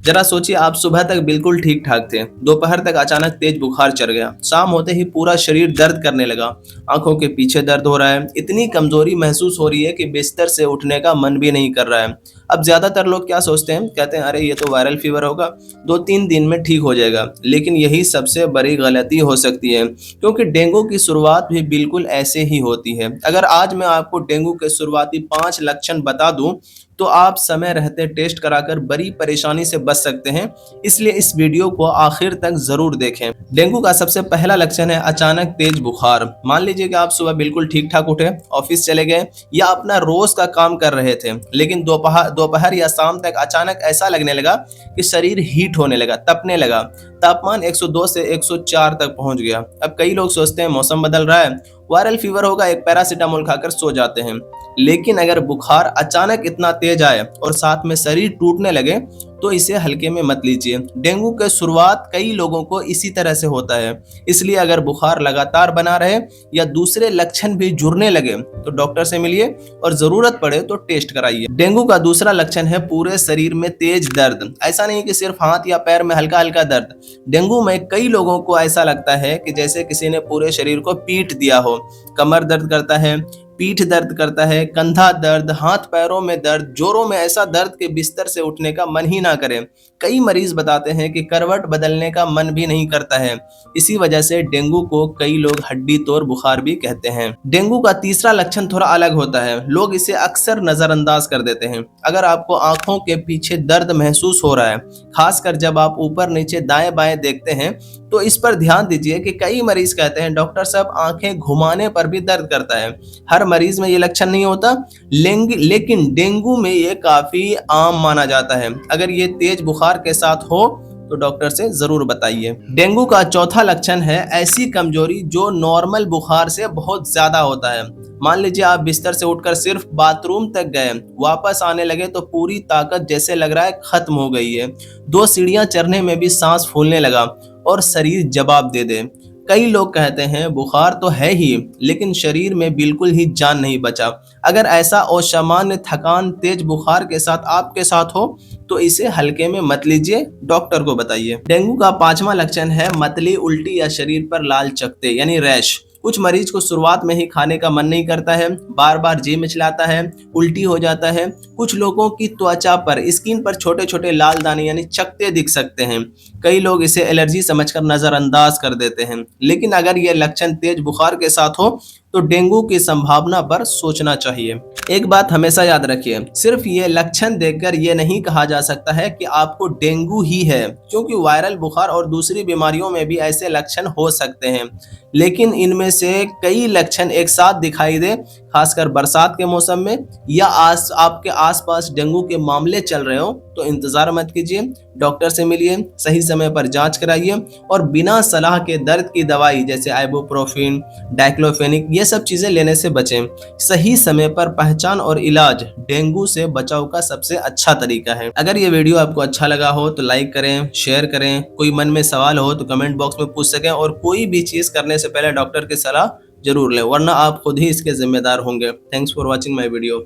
जरा सोचिए, आप सुबह तक बिल्कुल ठीक ठाक थे, दोपहर तक अचानक तेज बुखार चढ़ गया, शाम होते ही पूरा शरीर दर्द करने लगा, आंखों के पीछे दर्द हो रहा है, इतनी कमजोरी महसूस हो रही है कि बिस्तर से उठने का मन भी नहीं कर रहा है। अब ज्यादातर लोग क्या सोचते हैं, कहते हैं अरे ये तो वायरल फीवर होगा, 2-3 दिन में ठीक हो जाएगा। लेकिन यही सबसे बड़ी गलती हो सकती है, क्योंकि डेंगू की शुरुआत भी बिल्कुल ऐसे ही होती है। अगर आज मैं आपको डेंगू के शुरुआती 5 लक्षण बता दूं, तो आप समय रहते टेस्ट कराकर बड़ी परेशानी से बच सकते हैं। इसलिए इस वीडियो को आखिर तक जरूर देखें। डेंगू का सबसे पहला लक्षण है अचानक तेज बुखार। मान लीजिए कि आप सुबह बिल्कुल ठीक ठाक उठे, ऑफिस चले गए या अपना रोज का काम कर रहे थे, लेकिन दोपहर दोपहर या शाम तक अचानक ऐसा लगने लगा कि शरीर हीट होने लगा, तपने लगा, तापमान 102 से 104 तक पहुंच गया। अब कई लोग सोचते हैं मौसम बदल रहा है, वायरल फीवर होगा, एक पैरासीटामोल खाकर सो जाते हैं। लेकिन अगर बुखार अचानक इतना तेज आए और साथ में शरीर टूटने लगे, तो इसे हल्के में मत लीजिए। डेंगू के शुरुआत कई लोगों को इसी तरह से होता है। इसलिए अगर बुखार लगातार बना रहे या दूसरे लक्षण भी जुड़ने लगे, तो डॉक्टर से मिलिए और जरूरत पड़े तो टेस्ट कराइए। डेंगू का दूसरा लक्षण है पूरे शरीर में तेज दर्द। ऐसा नहीं कि सिर्फ हाथ या पैर में हल्का हल्का दर्द। डेंगू में कई लोगों को ऐसा लगता है कि जैसे किसी ने पूरे शरीर को पीट दिया हो। कमर दर्द करता है, पीठ दर्द करता है, कंधा दर्द, हाथ पैरों में दर्द, जोरों में ऐसा दर्द कि बिस्तर से उठने का मन ही ना करे। कई मरीज बताते हैं कि करवट बदलने का मन भी नहीं करता है। इसी वजह से डेंगू को कई लोग हड्डी तोड़ बुखार भी कहते हैं। डेंगू का तीसरा लक्षण थोड़ा अलग होता है, लोग इसे अक्सर नजरअंदाज कर देते हैं। अगर आपको आंखों के पीछे दर्द महसूस हो रहा है, खासकर जब आप ऊपर नीचे दाएं बाएं देखते हैं, तो इस पर ध्यान दीजिए कि कई मरीज कहते हैं डॉक्टर साहब आंखें घुमाने पर भी दर्द करता है। हर मरीज में ये लक्षण नहीं होता, लेकिन डेंगू में ये काफी आम माना जाता है। अगर ये तेज बुखार के साथ हो तो डॉक्टर से जरूर बताइए। डेंगू का चौथा लक्षण है ऐसी कमजोरी जो नॉर्मल बुखार से बहुत ज्यादा होता है। मान लीजिए आप बिस्तर से उठकर सिर्फ बाथरूम तक गए, वापस आने लगे तो पूरी ताकत जैसे लग रहा है खत्म हो गई है। 2 सीढ़ियां चढ़ने में भी सांस फूलने लगा और शरीर जवाब दे दे। कई लोग कहते हैं बुखार तो है ही, लेकिन शरीर में बिल्कुल ही जान नहीं बचा। अगर ऐसा असामान्य थकान तेज बुखार के साथ आपके साथ हो, तो इसे हल्के में मत लीजिए, डॉक्टर को बताइए। डेंगू का पांचवा लक्षण है मतली, उल्टी या शरीर पर लाल चकत्ते यानी रैश। कुछ मरीज को शुरुआत में ही खाने का मन नहीं करता है, बार बार जी मिचलाता है, उल्टी हो जाता है। कुछ लोगों की त्वचा पर, स्किन पर छोटे छोटे लाल दाने यानी चकत्ते दिख सकते हैं। कई लोग इसे एलर्जी समझकर नजरअंदाज कर देते हैं, लेकिन अगर ये लक्षण तेज बुखार के साथ हो तो डेंगू की संभावना पर सोचना चाहिए। एक बात हमेशा याद रखिए, सिर्फ ये लक्षण देखकर ये नहीं कहा जा सकता है कि आपको डेंगू ही है, क्योंकि वायरल बुखार और दूसरी बीमारियों में भी ऐसे लक्षण हो सकते हैं। लेकिन इनमें से कई लक्षण एक साथ दिखाई दे, खासकर बरसात के मौसम में, या आपके आसपास डेंगू के मामले चल रहे हो, तो इंतजार मत कीजिए, डॉक्टर से मिलिए, सही समय पर जांच कराइए और बिना सलाह के दर्द की दवाई जैसे आइबुप्रोफेन, डाइक्लोफेनिक, ये सब चीजें लेने से बचें। सही समय पर पहचान और इलाज डेंगू से बचाव का सबसे अच्छा तरीका है। अगर ये वीडियो आपको अच्छा लगा हो तो लाइक करें, शेयर करें, कोई मन में सवाल हो तो कमेंट बॉक्स में पूछ सकें, और कोई भी चीज करने से पहले डॉक्टर की सलाह जरूर लें, वरना आप खुद ही इसके जिम्मेदार होंगे। Thanks for watching my video.